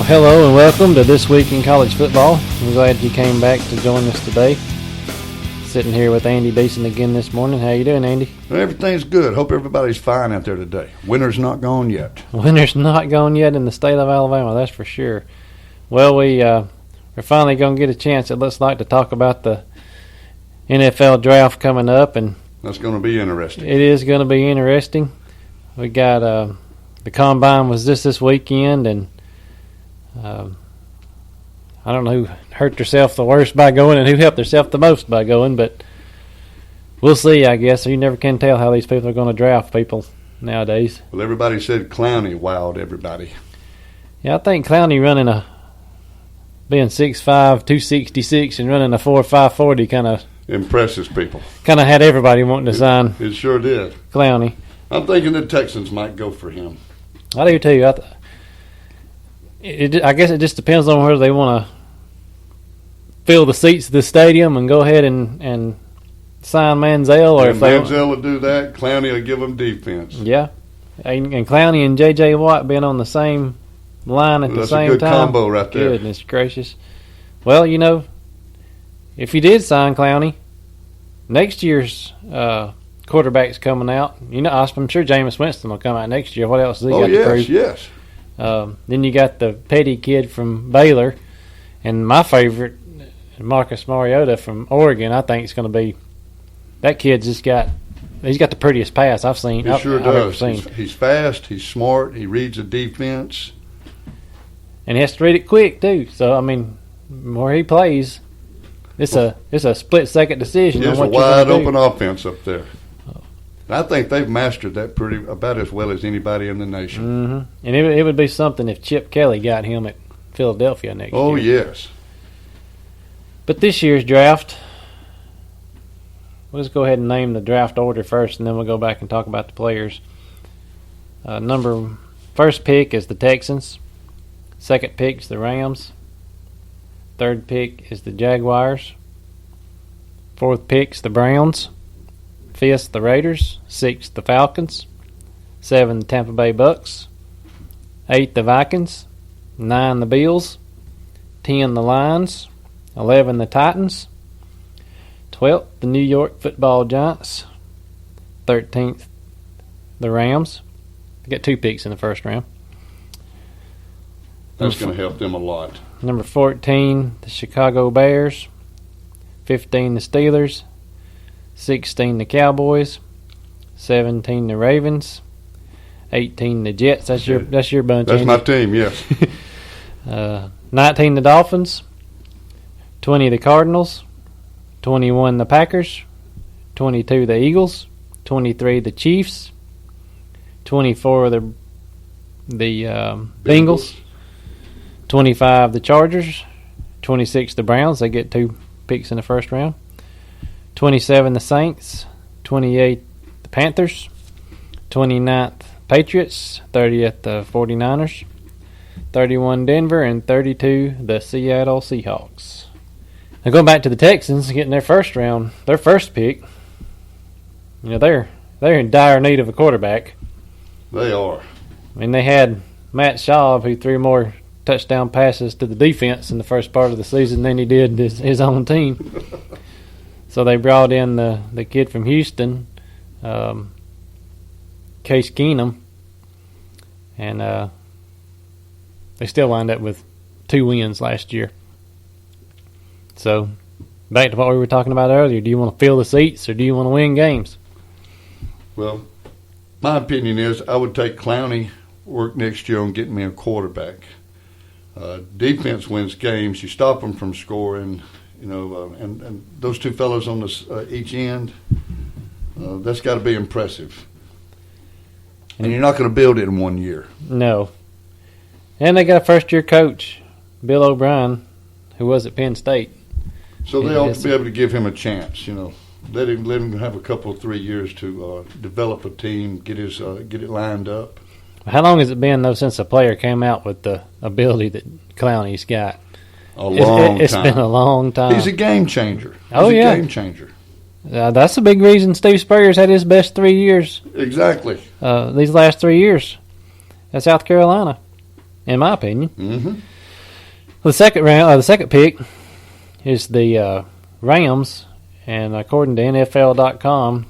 Well, hello and welcome to This Week in College Football. I'm glad you came back to join us today. Sitting here with Andy Deason again this morning. How you doing, Andy? Well, everything's good. Hope everybody's fine out there today. Winter's not gone yet. Winter's not gone yet in the state of Alabama, that's for sure. Well, we're finally going to get a chance, it looks like, to talk about the NFL draft coming up, and that's going to be interesting. It is going to be interesting. We got the combine was this weekend, and I don't know who hurt themselves the worst by going and who helped themselves the most by going, but we'll see, I guess. You never can tell how these people are going to draft people nowadays. Well, everybody said Clowney wowed everybody. Yeah, I think Clowney being 6'5", 266 and running a 4.5 40 kind of impresses people. Kind of had everybody wanting to sign. It sure did. Clowney. I'm thinking the Texans might go for him. I do too. I guess it just depends on whether they want to fill the seats of the stadium and go ahead and sign Manziel, or if Manziel will do that, Clowney will give them defense. Yeah, and Clowney and J.J. Watt being on the same line at the same time. That's a good combo right there. Goodness gracious. Well, if you did sign Clowney, next year's quarterback's coming out. I'm sure Jameis Winston will come out next year. What else has he got to prove? Yes. Then you got the Petty kid from Baylor, and my favorite, Marcus Mariota from Oregon. I think it's going to be that kid's he's got the prettiest pass I've seen. He sure does. He's fast. He's smart. He reads the defense, and he has to read it quick too. So where he plays, it's a split second decision. It's a wide open offense up there. I think they've mastered that about as well as anybody in the nation. Mm-hmm. And it would be something if Chip Kelly got him at Philadelphia next year. Oh, yes. But this year's draft, let's go ahead and name the draft order first, and then we'll go back and talk about the players. First pick is the Texans. Second pick is the Rams. Third pick is the Jaguars. Fourth pick is the Browns. Fifth, the Raiders. Sixth, the Falcons. 7, the Tampa Bay Bucks. 8, the Vikings. 9, the Bills. 10, the Lions. 11, the Titans. 12th, the New York Football Giants. 13th, the Rams. They got 2 picks in the first round. That's going to help them a lot. Number 14, the Chicago Bears. 15, the Steelers. 16, the Cowboys. 17, the Ravens. 18, the Jets. That's your bunch. That's Andy. my team, yes. 19, the Dolphins. 20, the Cardinals. 21, the Packers. 22, the Eagles. 23, the Chiefs. 24, the Bengals. 25, the Chargers. 26, the Browns. They get 2 picks in the first round. 27, the Saints. 28, the Panthers. 29th, Patriots. 30th, the 49ers. 31, Denver. And 32, the Seattle Seahawks. Now going back to the Texans, getting their first pick, they're in dire need of a quarterback. They are. They had Matt Schaub, who threw more touchdown passes to the defense in the first part of the season than he did his own team. So they brought in the kid from Houston, Case Keenum, and they still wound up with 2 wins last year. So back to what we were talking about earlier, do you want to fill the seats or do you want to win games? Well, my opinion is I would take Clowney, work next year on getting me a quarterback. Defense wins games. You stop them from scoring, and those 2 fellows on each end, that's got to be impressive. And you're not going to build it in 1 year. No. And they got a first-year coach, Bill O'Brien, who was at Penn State. So they ought to be able to give him a chance, Let him have a couple of 3 years to develop a team, get it lined up. How long has it been, though, since a player came out with the ability that Clowney's got? It's been a long time. He's a game changer. He's a game changer. That's a big reason Steve Spurrier's had his best 3 years. Exactly. These last 3 years at South Carolina, in my opinion. Mm-hmm. The second pick is the Rams, and according to NFL.com,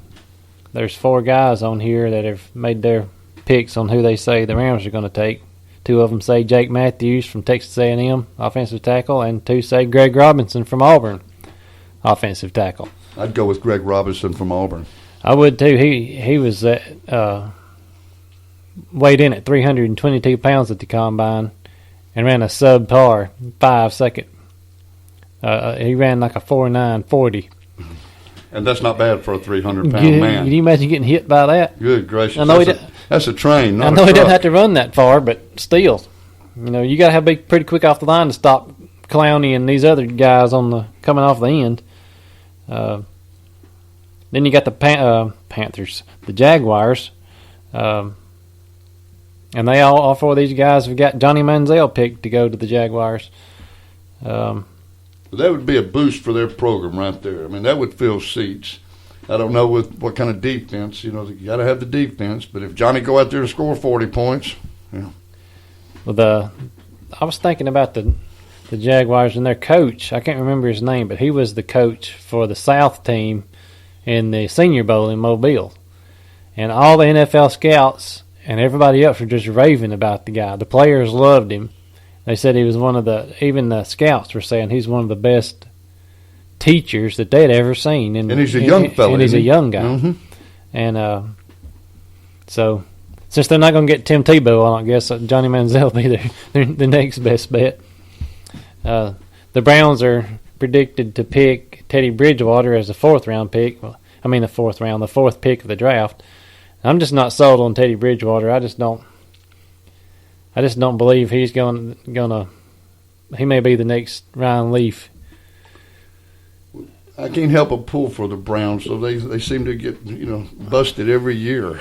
there's 4 guys on here that have made their picks on who they say the Rams are going to take. 2 of them say Jake Matthews from Texas A&M, offensive tackle, and 2 say Greg Robinson from Auburn, offensive tackle. I'd go with Greg Robinson from Auburn. I would too. He was weighed in at 322 pounds at the combine and ran a subpar 5-second. He ran like a 4.940. And that's not bad for a 300-pound man. Can you imagine getting hit by that? Good gracious. I know that's a train, not I know a he truck. doesn't have to run that far, but still. You know, you got to be pretty quick off the line to stop Clowney and these other guys coming off the end. Then you got the Panthers, the Jaguars. And they all 4 of these guys have got Johnny Manziel picked to go to the Jaguars. That would be a boost for their program right there. I mean, that would fill seats. I don't know with what kind of defense. You know, you got to have the defense. But if Johnny go out there and score 40 points, yeah. Well, I was thinking about the Jaguars and their coach. I can't remember his name, but he was the coach for the South team in the Senior Bowl in Mobile. And all the NFL scouts and everybody else were just raving about the guy. The players loved him. They said he was even the scouts were saying he's one of the best teachers that they'd ever seen. And he's a young fella. And he's a young guy. Mm-hmm. And so, since they're not going to get Tim Tebow, I guess Johnny Manziel will be the next best bet. The Browns are predicted to pick Teddy Bridgewater as the 4th-round pick. Well, I mean the 4th pick of the draft. I'm just not sold on Teddy Bridgewater. I just don't believe he's gonna. He may be the next Ryan Leaf. I can't help but pull for the Browns, so they seem to get busted every year.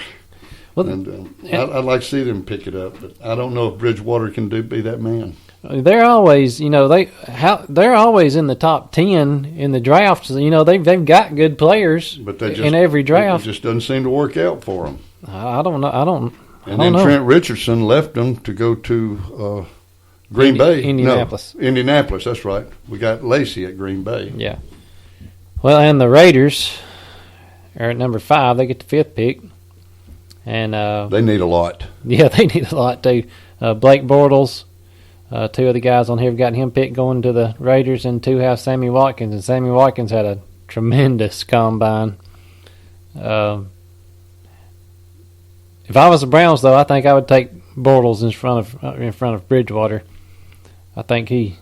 Well, and I'd like to see them pick it up, but I don't know if Bridgewater can be that man. They're always, they're always in the top 10 in the drafts. They've got good players, but in every draft. It just doesn't seem to work out for them. I don't know. And then Trent Richardson left them to go to Green Bay. Indianapolis. No, Indianapolis, that's right. We got Lacey at Green Bay. Yeah. Well, and the Raiders are at number 5. They get the 5th pick. And they need a lot. Yeah, they need a lot too. Blake Bortles, 2 of the guys on here have gotten him picked going to the Raiders, and 2 have Sammy Watkins. And Sammy Watkins had a tremendous combine. If I was the Browns, though, I think I would take Bortles in front of Bridgewater. I think he's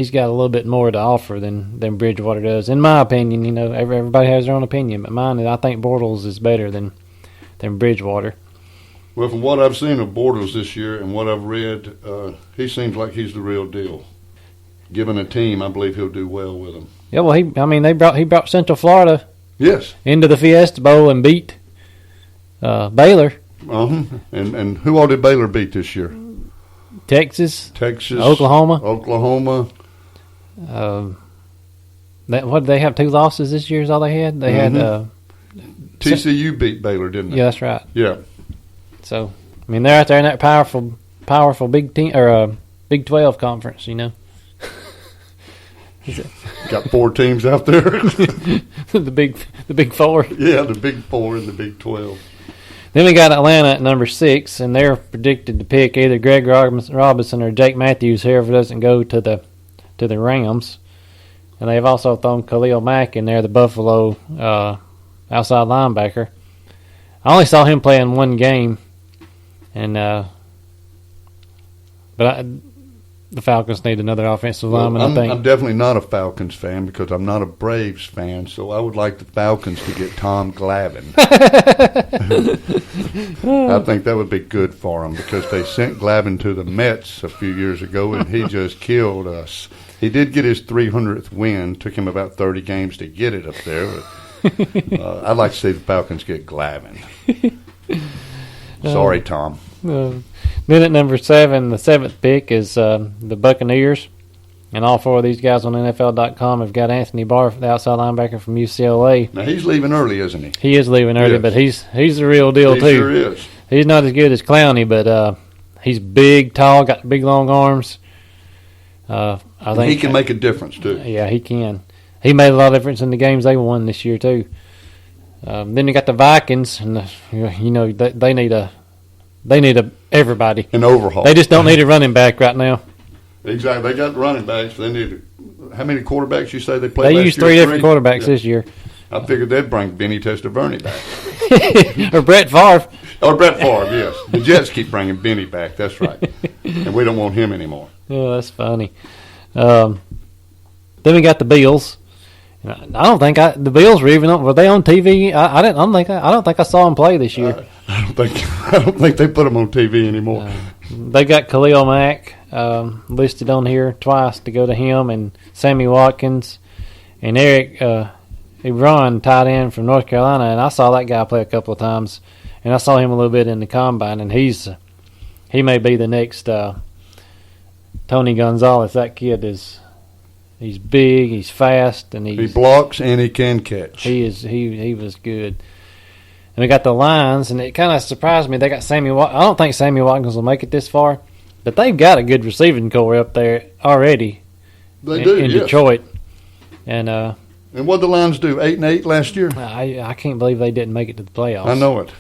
got a little bit more to offer than Bridgewater does, in my opinion. Everybody has their own opinion, but mine is I think Bortles is better than Bridgewater. Well, from what I've seen of Bortles this year and what I've read, he seems like he's the real deal. Given a team, I believe he'll do well with them. Yeah, well, he brought Central Florida into the Fiesta Bowl and beat Baylor. And who all did Baylor beat this year? Texas, Oklahoma. What did they have? 2 losses this year? Is all they had? They had TCU beat Baylor, didn't they? Yeah, that's right. Yeah. So they're out there in that powerful Big 10 or Big 12 conference. Got 4 teams out there. the big 4. Yeah, the Big 4 and the Big 12. Then we got Atlanta at number 6, and they're predicted to pick either Greg Robinson or Jake Matthews, whoever doesn't go to the Rams. And they've also thrown Khalil Mack in there, the Buffalo outside linebacker. I only saw him play in 1 game, and the Falcons need another offensive lineman, I think. I'm definitely not a Falcons fan because I'm not a Braves fan, so I would like the Falcons to get Tom Glavine. I think that would be good for them because they sent Glavine to the Mets a few years ago, and he just killed us. He did get his 300th win. Took him about 30 games to get it up there. But, I'd like to see the Falcons get Glavine. Sorry, Tom. Then at number 7, the 7th pick is the Buccaneers. And all 4 of these guys on NFL.com have got Anthony Barr, the outside linebacker from UCLA. Now, he's leaving early, isn't he? He is leaving early, but he's the real deal, too. He sure is. He's not as good as Clowney, but he's big, tall, got big, long arms. I think he can make a difference too. Yeah, he can. He made a lot of difference in the games they won this year too. Then you got the Vikings, and they need a everybody. An overhaul. They just don't need a running back right now. Exactly. They got running backs. They need. How many quarterbacks you say they played? They last used year? three different quarterbacks this year. I figured they'd bring Benny Testaverde back. Or Brett Favre. Or Brett Favre, yes. The Jets keep bringing Benny back. That's right. And we don't want him anymore. Yeah, that's funny. Then we got the Bills. I don't think the Bills were even on. Were they on TV? I don't think I saw them play this year. I don't think they put them on TV anymore. They got Khalil Mack listed on here twice to go to him, and Sammy Watkins and Eric Ebron, tight end from North Carolina. And I saw that guy play a couple of times, and I saw him a little bit in the combine. And he may be the next Tony Gonzalez. That kid is. He's big, he's fast, and he blocks and he can catch. He was good. And we got the Lions, and it kind of surprised me. They got Sammy Watkins. I don't think Sammy Watkins will make it this far, but they've got a good receiving core up there already. They do, in yes. Detroit. And what did the Lions do? 8-8 last year. I can't believe they didn't make it to the playoffs. I know it.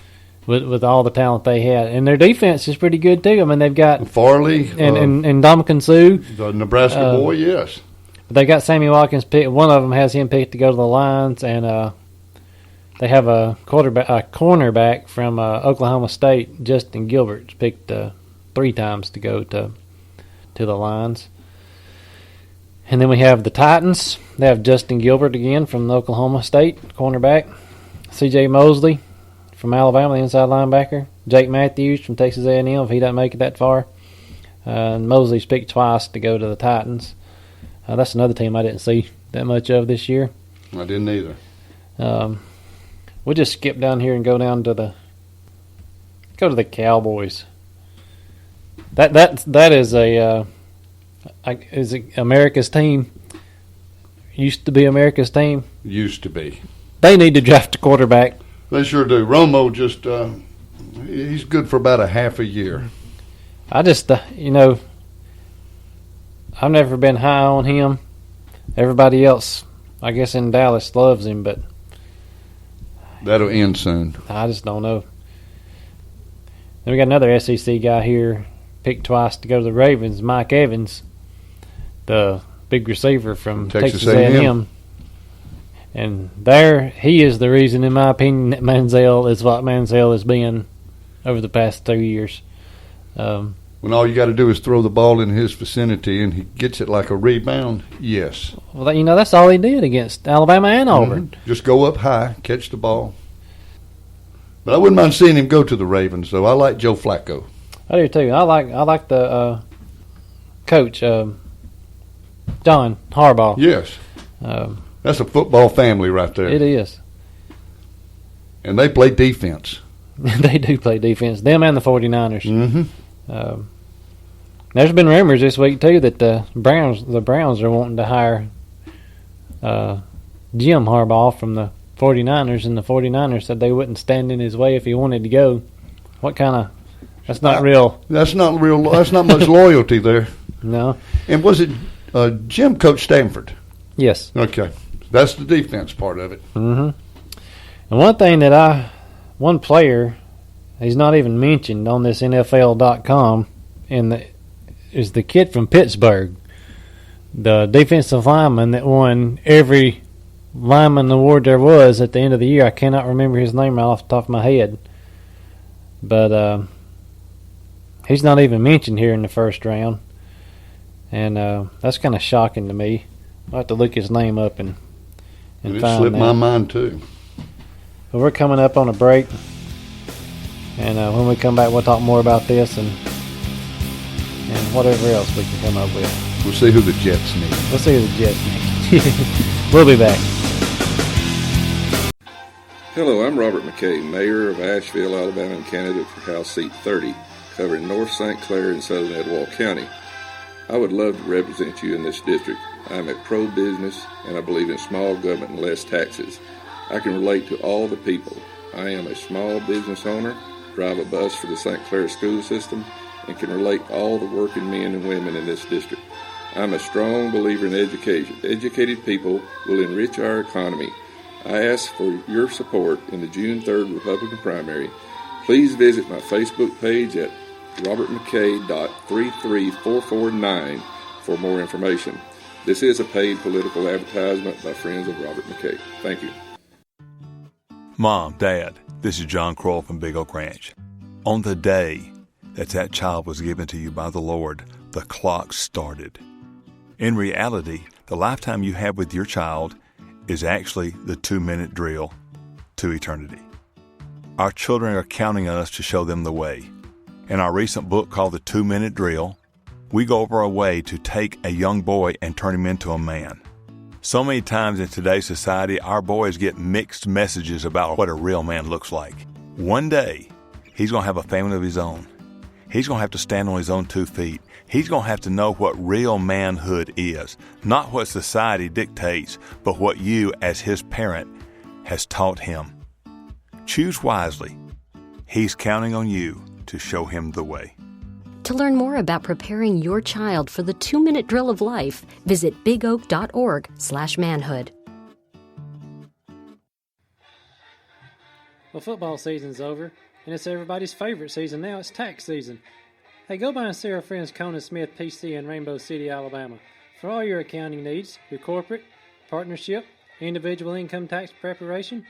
With all the talent they had, and their defense is pretty good too. I mean, they've got Farley and Ndamukong Suh, the Nebraska boy. Yes. They got Sammy Watkins picked. One of them has him picked to go to the Lions, and they have a cornerback from Oklahoma State, Justin Gilbert, picked 3 times to go to the Lions. And then we have the Titans. They have Justin Gilbert again from Oklahoma State, cornerback. C.J. Mosley from Alabama, the inside linebacker. Jake Matthews from Texas A&M, if he doesn't make it that far. And Mosley's picked twice to go to the Titans. That's another team I didn't see that much of this year. I didn't either. We'll just skip down here and go down to the Cowboys. That is America's team. Used to be America's team. Used to be. They need to draft a quarterback. They sure do. Romo just he's good for about a half a year. I just I've never been high on him. Everybody else, I guess, in Dallas loves him, but that'll end soon. I just don't know. Then we got another SEC guy here, picked twice to go to the Ravens, Mike Evans, the big receiver from Texas A&M. And he is the reason, in my opinion, that Manziel is what Manziel has been over the past 2 years. When all you got to do is throw the ball in his vicinity and he gets it like a rebound, yes. Well, that's all he did against Alabama and Auburn. Mm-hmm. Just go up high, catch the ball. But I wouldn't mind seeing him go to the Ravens, though. I like Joe Flacco. I do too. I like the coach, John Harbaugh. Yes. That's a football family right there. It is. And they play defense. They do play defense. Them and the 49ers. Mm-hmm. There's been rumors this week too that the Browns are wanting to hire Jim Harbaugh from the 49ers, and the 49ers said they wouldn't stand in his way if he wanted to go. What kind of? That's not real. That's not real. That's not much loyalty there. No. And was it Jim coached Stanford? Yes. Okay, that's the defense part of it. Mm-hmm. And one thing that one player, he's not even mentioned on this NFL.com, is the kid from Pittsburgh, the defensive lineman that won every lineman award there was at the end of the year. I cannot remember his name right off the top of my head, but he's not even mentioned here in the first round, and that's kind of shocking to me. I'll have to look his name up and it find slipped that. my mind too. But we're coming up on a break, and when we come back, we'll talk more about this and whatever else we can come up with. We'll see who the Jets need. We'll see who the Jets need. We'll be back. Hello, I'm Robert McKay, Mayor of Asheville, Alabama, and candidate for House Seat 30, covering North St. Clair and Southern Etowah County. I would love to represent you in this district. I'm a pro-business, and I believe in small government and less taxes. I can relate to all the people. I am a small business owner, drive a bus for the St. Clair school system, and can relate to all the working men and women in this district. I'm a strong believer in education. Educated people will enrich our economy. I ask for your support in the June 3rd Republican primary. Please visit my Facebook page at robertmckay.33449 for more information. This is a paid political advertisement by friends of Robert McKay. Thank you. Mom, Dad, this is John Kroll from Big Oak Ranch. On the day that child was given to you by the Lord, the clock started. In reality, the lifetime you have with your child is actually the 2-minute drill to eternity. Our children are counting on us to show them the way. In our recent book called The 2-Minute Drill, we go over a way to take a young boy and turn him into a man. So many times in today's society, our boys get mixed messages about what a real man looks like. One day, he's going to have a family of his own. He's going to have to stand on his own 2 feet. He's going to have to know what real manhood is, not what society dictates, but what you, as his parent, has taught him. Choose wisely. He's counting on you to show him the way. To learn more about preparing your child for the 2-minute drill of life, visit bigoak.org/manhood. Well, football season's over, and it's everybody's favorite season now. It's tax season. Hey, go by and see our friends Conan Smith PC in Rainbow City, Alabama. For all your accounting needs, your corporate, partnership, individual income tax preparation,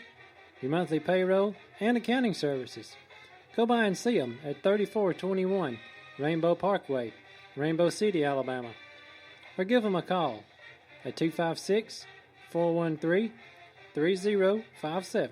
your monthly payroll, and accounting services. Go by and see them at 3421 Rainbow Parkway, Rainbow City, Alabama. Or give them a call at 256-413-3057.